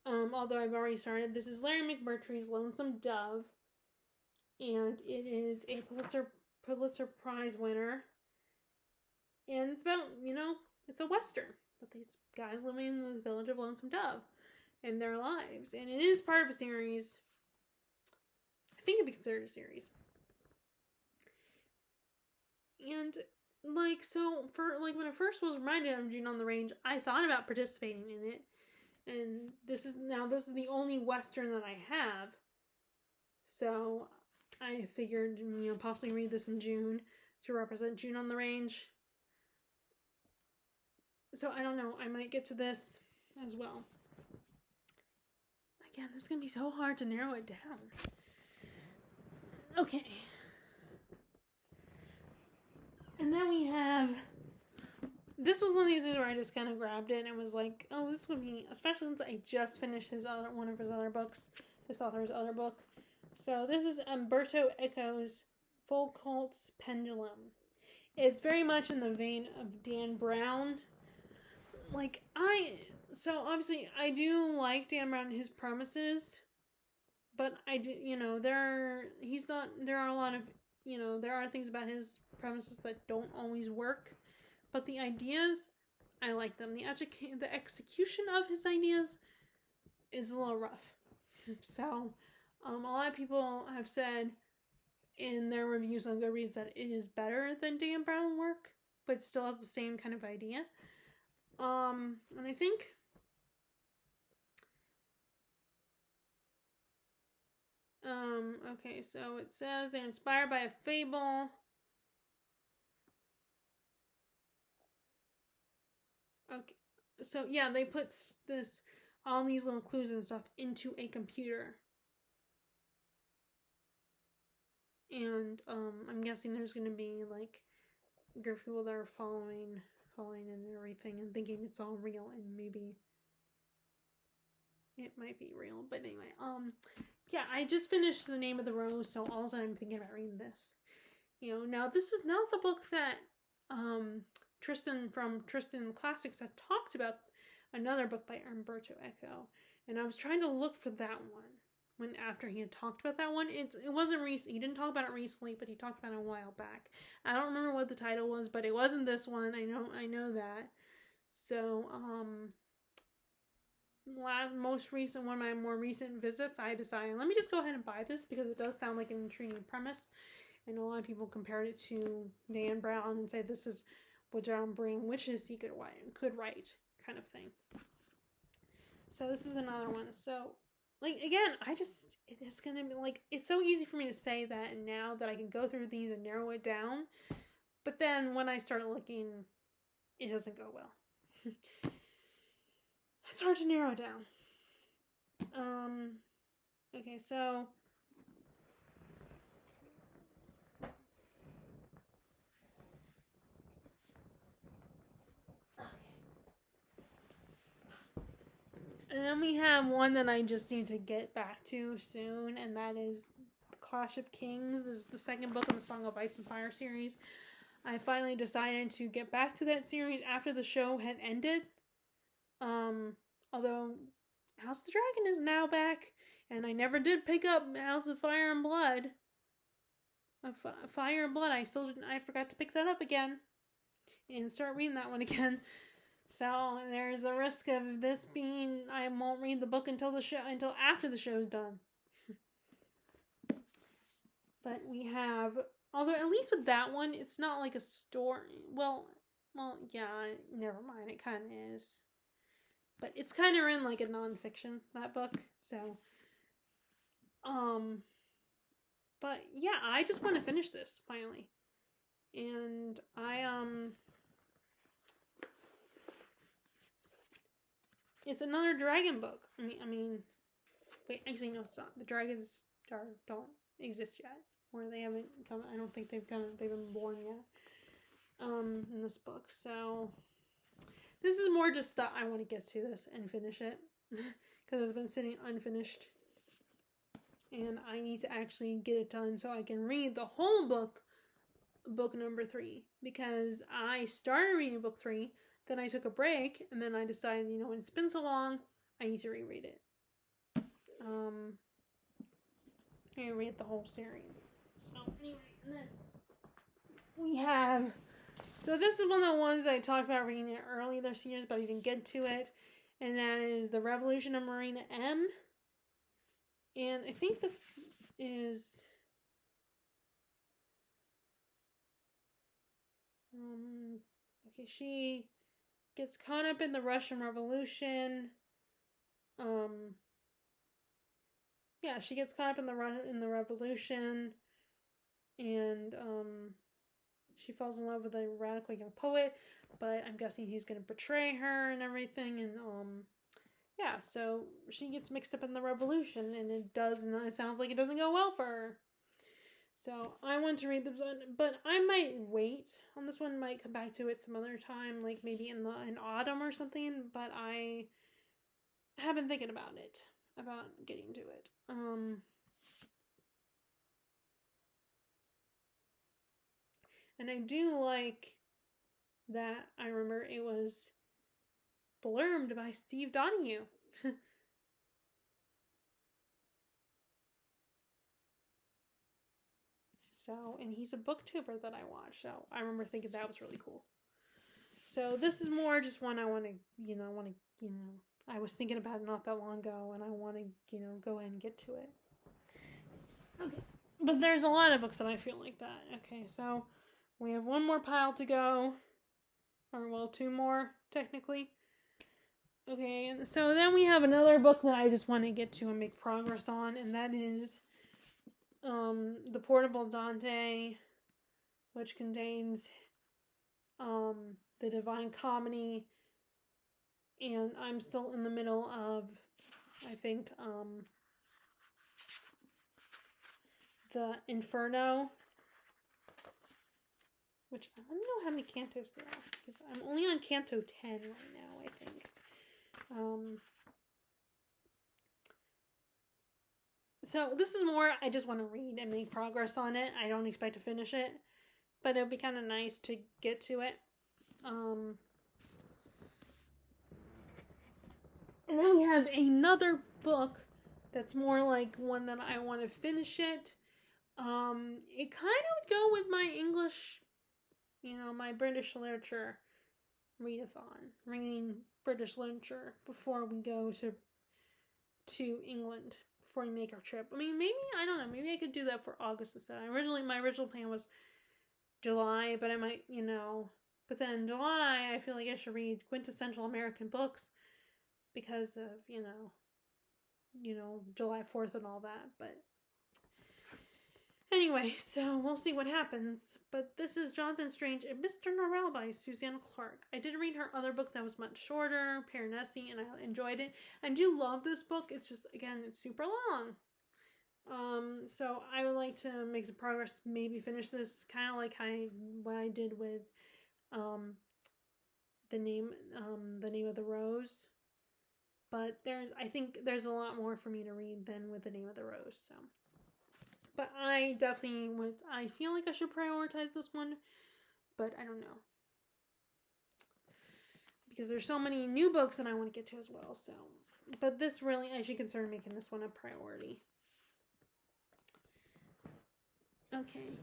A: Although I've already started. This is Larry McMurtry's Lonesome Dove, and it is a Pulitzer Prize winner. And it's about, it's a Western, but these guys living in the village of Lonesome Dove. in their lives. And it is part of a series. I think it'd be considered a series. And like, so for like when I first was reminded of June on the Range, I thought about participating in it. And this is the only Western that I have. So I figured, possibly read this in June to represent June on the Range. So I don't know, I might get to this as well. Again, this is going to be so hard to narrow it down. Okay. And then we have, this was one of these things where I just kind of grabbed it and was like, oh, this would be, especially since I just finished one of his other books, this author's other book. So this is Umberto Eco's Foucault's Pendulum. It's very much in the vein of Dan Brown. So obviously I do like Dan Brown and his premises, but I do, there are a lot of, there are things about his premises that don't always work, but the ideas, I like them. The execution of his ideas is a little rough. So, a lot of people have said in their reviews on Goodreads that it is better than Dan Brown work, but still has the same kind of idea. And I think okay, so it says they're inspired by a fable. Okay, so yeah, they put all these little clues and stuff into a computer. And I'm guessing there's gonna be like a group of people that are following and everything and thinking it's all real, and maybe it might be real. But anyway, yeah, I just finished The Name of the Rose, so all of a sudden I'm thinking about reading this. Now this is not the book that Tristan from Tristan Classics had talked about, another book by Umberto Eco, and I was trying to look for that one after he had talked about that one. It wasn't recent. He didn't talk about it recently, but he talked about it a while back. I don't remember what the title was, but it wasn't this one. I know that. So one of my more recent visits, I decided, let me just go ahead and buy this because it does sound like an intriguing premise, and a lot of people compared it to Dan Brown and say this is what John Breen wishes he could write, kind of thing. So this is another one. So again, it is gonna be it's so easy for me to say that now that I can go through these and narrow it down, but then when I start looking, it doesn't go well. It's hard to narrow it down. Okay, so and then we have one that I just need to get back to soon, and that is Clash of Kings. This is the second book in the Song of Ice and Fire series. I finally decided to get back to that series after the show had ended. Although House of the Dragon is now back, and I never did pick up House of Fire and Blood. Fire and Blood, I forgot to pick that up again and start reading that one again. So there's a risk of this being, I won't read the book until after the show's done. But we have, although at least with that one, it's not like a story. Well, yeah, never mind. It kind of is. But it's kind of in like a nonfiction, that book. So, but yeah, I just want to finish this finally. And it's another dragon book. I mean, wait, actually no, it's not. The dragons don't exist yet, or they haven't come. I don't think they've been born yet. In this book, so this is more just that I want to get to this and finish it because it's been sitting unfinished, and I need to actually get it done so I can read the whole book number 3, because I started reading book 3. Then I took a break, and then I decided, it's been so long, I need to reread it. I read the whole series. So anyway, and then we have. So this is one of the ones that I talked about reading it early this year, but I didn't get to it. and that is The Revolution of Marina M. And I think this is okay, she gets caught up in the Russian Revolution. Yeah, she gets caught up in the revolution, and she falls in love with a radical young poet, but I'm guessing he's gonna betray her and everything, and yeah, so she gets mixed up in the revolution, and it sounds like it doesn't go well for her. So I want to read this one, but I might wait on this one. Might come back to it some other time, like maybe in autumn or something. But I have been thinking about getting to it. And I do like that. I remember it was blurbed by Steve Donahue. So, and he's a booktuber that I watch. So I remember thinking that was really cool. So this is more just one I want to, I was thinking about it not that long ago, and I want to, go ahead and get to it. Okay. But there's a lot of books that I feel like that. Okay, so we have one more pile to go. Or, well, two more, technically. Okay, and so then we have another book that I just want to get to and make progress on, and that is The Portable Dante, which contains the Divine Comedy, and I'm still in the middle of, I think, the Inferno, which I don't know how many cantos there are, because I'm only on canto 10 right now, I think. So this is more, I just want to read and make progress on it. I don't expect to finish it, but it'll be kind of nice to get to it. And then we have another book that's more like one that I want to finish it. It kind of would go with my English, my British literature readathon, reading British literature before we go to England, before we make our trip. I mean, maybe, I don't know, maybe I could do that for August instead. My original plan was July, but I might, but then July, I feel like I should read quintessential American books because of, July 4th and all that, but anyway, so we'll see what happens. But this is Jonathan Strange and Mr. Norrell by Susanna Clarke. I did read her other book that was much shorter, Piranesi, and I enjoyed it. I do love this book. It's just, again, it's super long. So I would like to make some progress, maybe finish this, kind of like what I did with the name of the Rose. But I think there's a lot more for me to read than with The Name of the Rose, so. But I definitely I feel like I should prioritize this one, but I don't know. Because there's so many new books that I want to get to as well, so. But this really, I should consider making this one a priority. Okay.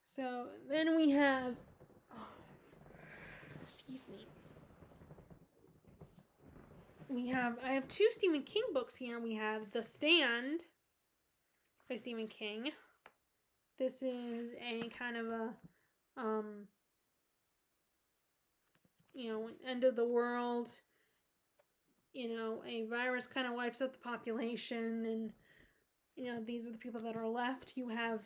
A: So, then we have, excuse me. I have two Stephen King books here. We have The Stand by Stephen King. This is a kind of a, end of the world, a virus kind of wipes out the population, and, these are the people that are left. You have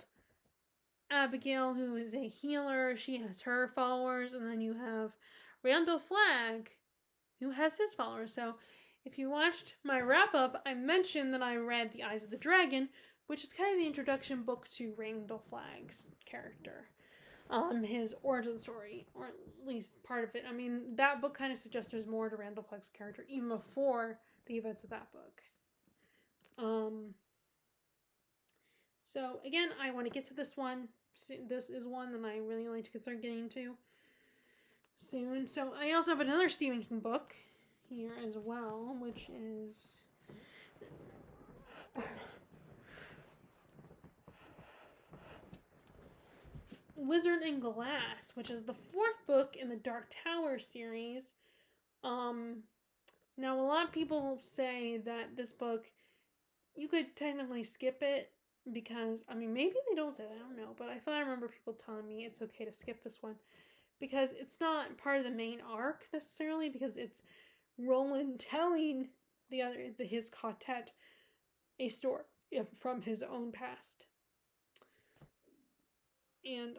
A: Abigail, who is a healer. She has her followers, and then you have Randall Flagg, who has his followers. So, if you watched my wrap-up, I mentioned that I read The Eyes of the Dragon, which is kind of the introduction book to Randall Flagg's character. His origin story, or at least part of it. I mean, that book kind of suggests there's more to Randall Flagg's character, even before the events of that book. So, again, I want to get to this one. This is one that I really like to consider getting to soon. So, I also have another Stephen King book here as well, which is Wizard and Glass, which is the fourth book in the Dark Tower series. Now a lot of people say that this book, you could technically skip it because, I mean, maybe they don't say that, I don't know, but I thought I remember people telling me it's okay to skip this one because it's not part of the main arc necessarily, because it's Roland telling his quartet a story from his own past. And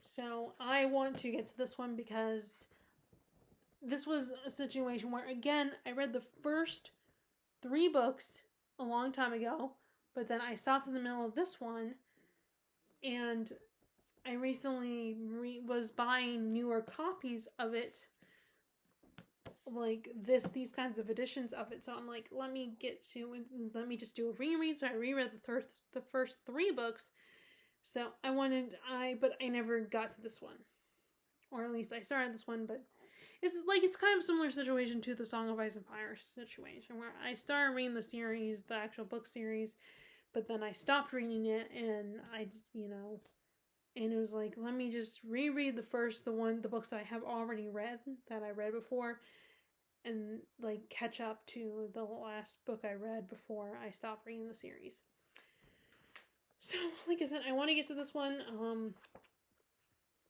A: so I want to get to this one because this was a situation where, again, I read the first 3 books a long time ago, but then I stopped in the middle of this one, and I recently was buying newer copies of it, like these kinds of editions of it. So I'm like, let me just do a reread. So I reread the first 3 books. So but I never got to this one, or at least I started this one, but it's kind of a similar situation to the Song of Ice and Fire situation, where I started reading the series, the actual book series, but then I stopped reading it, and I just, and it was like, let me just reread the books that I have already read, that I read before, and like catch up to the last book I read before I stopped reading the series. So, like I said, I want to get to this one.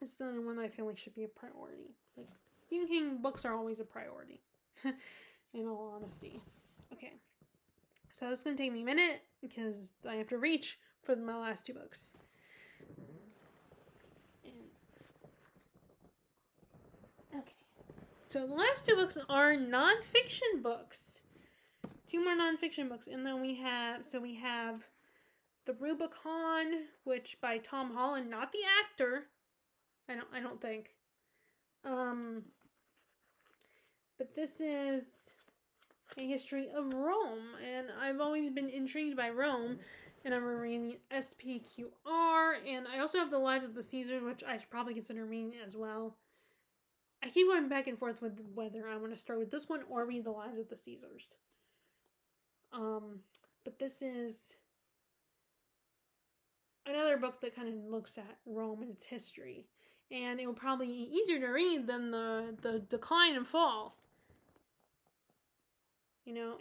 A: It's the one that I feel like should be a priority. Like, Stephen King books are always a priority, in all honesty. Okay, so this is going to take me a minute because I have to reach for my last 2 books. Okay, so the last 2 books are nonfiction books. 2 more nonfiction books, and then we have The Rubicon, which by Tom Holland, not the actor. I don't think. But this is a history of Rome, and I've always been intrigued by Rome, and I'm reading SPQR, and I also have The Lives of the Caesars, which I should probably consider reading as well. I keep going back and forth with whether I want to start with this one or read The Lives of the Caesars. But this is another book that kind of looks at Rome and its history, and it will probably be easier to read than the Decline and Fall,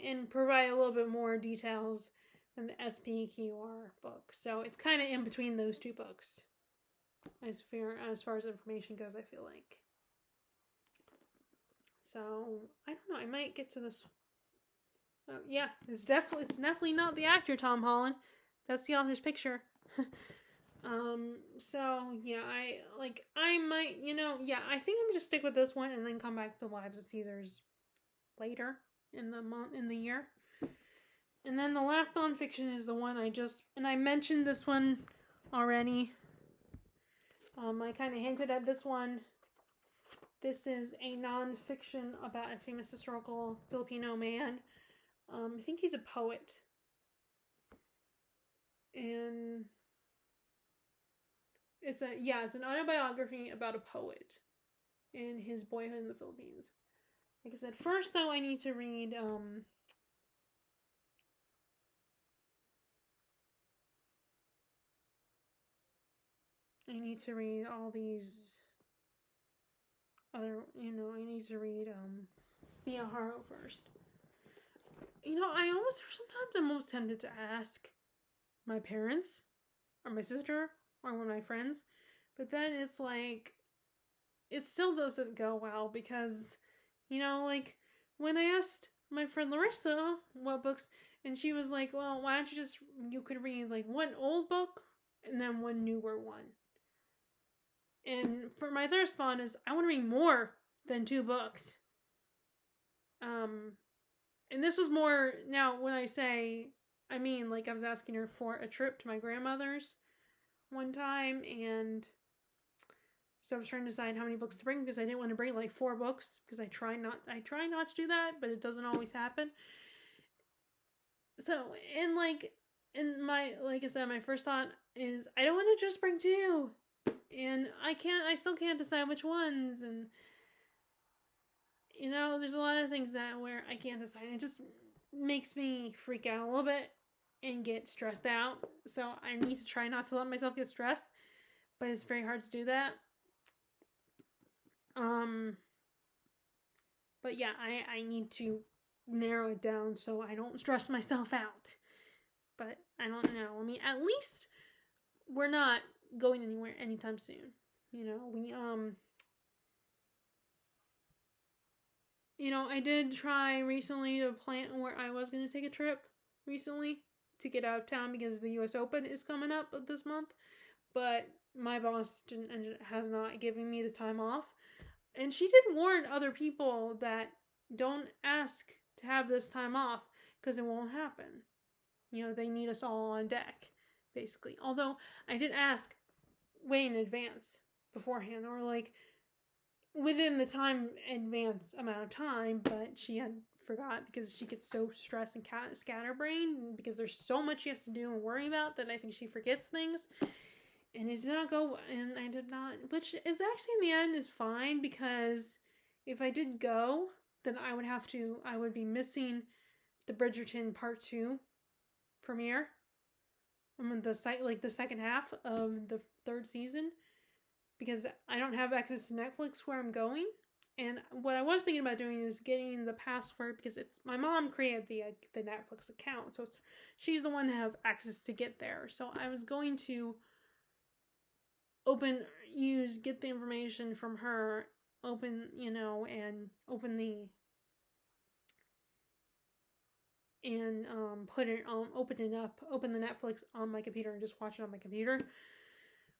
A: and provide a little bit more details than the SPQR book. So it's kind of in between those 2 books, as far as information goes, I feel like. So I don't know, I might get to this. Yeah, it's definitely not the actor Tom Holland. That's the author's picture. So yeah, I might, I think I'm gonna stick with this one and then come back to Lives of Caesars later in the year. And then the last nonfiction is the one I mentioned this one already. I kind of hinted at this one. This is a nonfiction about a famous historical Filipino man. I think he's a poet. And it's an autobiography about a poet and his boyhood in the Philippines. Like I said, first though, I need to read all these other, I need to read Thea Haro first. Sometimes I'm almost tempted to ask my parents or my sister or one of my friends, but then it's like, it still doesn't go well because, like when I asked my friend Larissa what books, and she was like, well, why don't you could read like 1 old book and then 1 newer one. And for my third spawn is, I want to read more than 2 books. And this was more, now when I say, I mean, like I was asking her for a trip to my grandmother's one time, and so I was trying to decide how many books to bring because I didn't want to bring like 4 books because I try not to do that, but it doesn't always happen. So, like I said, my first thought is I don't want to just bring 2, and I still can't decide which ones, and there's a lot of things where I can't decide. It just makes me freak out a little bit and get stressed out. So I need to try not to let myself get stressed, but it's very hard to do that. But yeah, I need to narrow it down so I don't stress myself out. But I don't know. I mean, at least we're not going anywhere anytime soon. I did try recently to plan where I was going to take a trip recently to get out of town because the U.S. Open is coming up this month. But my boss has not given me the time off. And she did warn other people that don't ask to have this time off because it won't happen. They need us all on deck, basically. Although I did ask way in advance beforehand, or like within the advance amount of time, but she had forgot because she gets so stressed and scatterbrained because there's so much she has to do and worry about that I think she forgets things. And it did not go, and I did not, which is actually in the end is fine because if I did go, then I would be missing the Bridgerton Part 2 premiere. The second half of the third season because I don't have access to Netflix where I'm going. And what I was thinking about doing is getting the password because it's my mom created the Netflix account, so she's the one to have access to get there. So I was going to get the information from her, open open the Netflix on my computer and just watch it on my computer.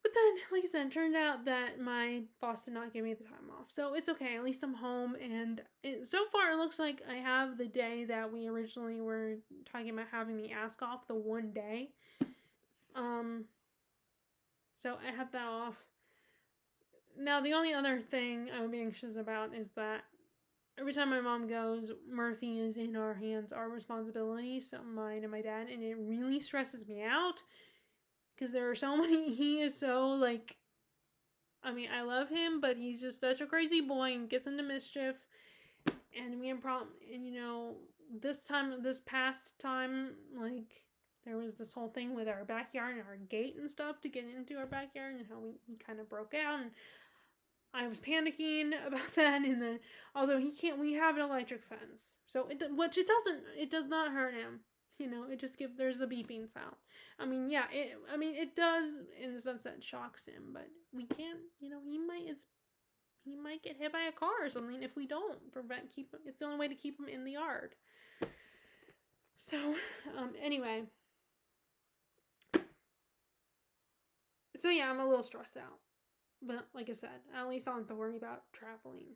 A: But then, like I said, it turned out that my boss did not give me the time off. So it's okay. At least I'm home. And so far, it looks like I have the day that we originally were talking about having me ask off, the one day. So I have that off. Now, the only other thing I would be anxious about is that every time my mom goes, Murphy is in our hands, our responsibility, so mine and my dad, and it really stresses me out. Because there are so many, he is so, I love him, but he's just such a crazy boy and gets into mischief. And we have this past time, there was this whole thing with our backyard and our gate and stuff to get into our backyard and how he kind of broke out. And I was panicking about that. And then, although we have an electric fence. So, it does not hurt him. It just there's the beeping sound. It does in the sense that it shocks him, but we can't, he might get hit by a car or something if we don't it's the only way to keep him in the yard. So, anyway. So yeah, I'm a little stressed out. But like I said, at least I don't have to worry about traveling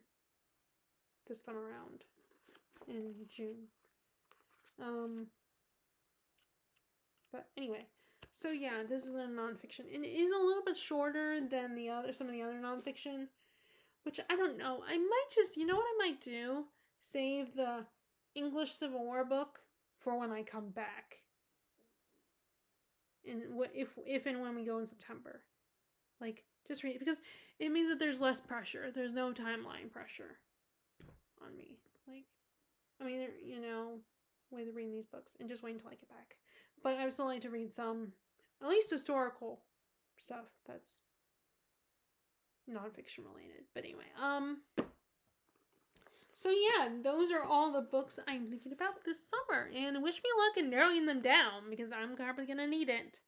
A: this time around in June. But anyway, so yeah, this is a nonfiction. And it is a little bit shorter than some of the other nonfiction, which I don't know. I might just, you know what I might do? Save the English Civil War book for when I come back. And if and when we go in September. Just read it, because it means that there's less pressure. There's no timeline pressure on me. With reading these books and just wait until I get back. But I would still like to read some, at least historical stuff that's nonfiction related. But anyway, so yeah, those are all the books I'm thinking about this summer, and wish me luck in narrowing them down because I'm probably gonna need it.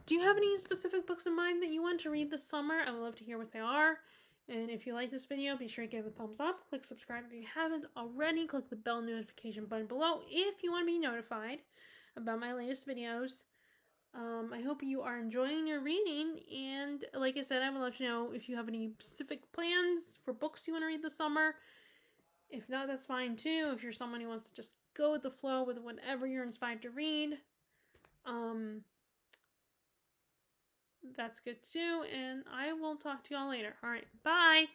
A: Do you have any specific books in mind that you want to read this summer? I would love to hear what they are. And if you like this video, be sure to give it a thumbs up. Click subscribe if you haven't already. Click the bell notification button below if you want to be notified about my latest videos. I hope you are enjoying your reading. And like I said, I would love to know if you have any specific plans for books you want to read this summer. If not, that's fine too. If you're someone who wants to just go with the flow with whatever you're inspired to read. That's good too, and I will talk to y'all later. Alright, bye!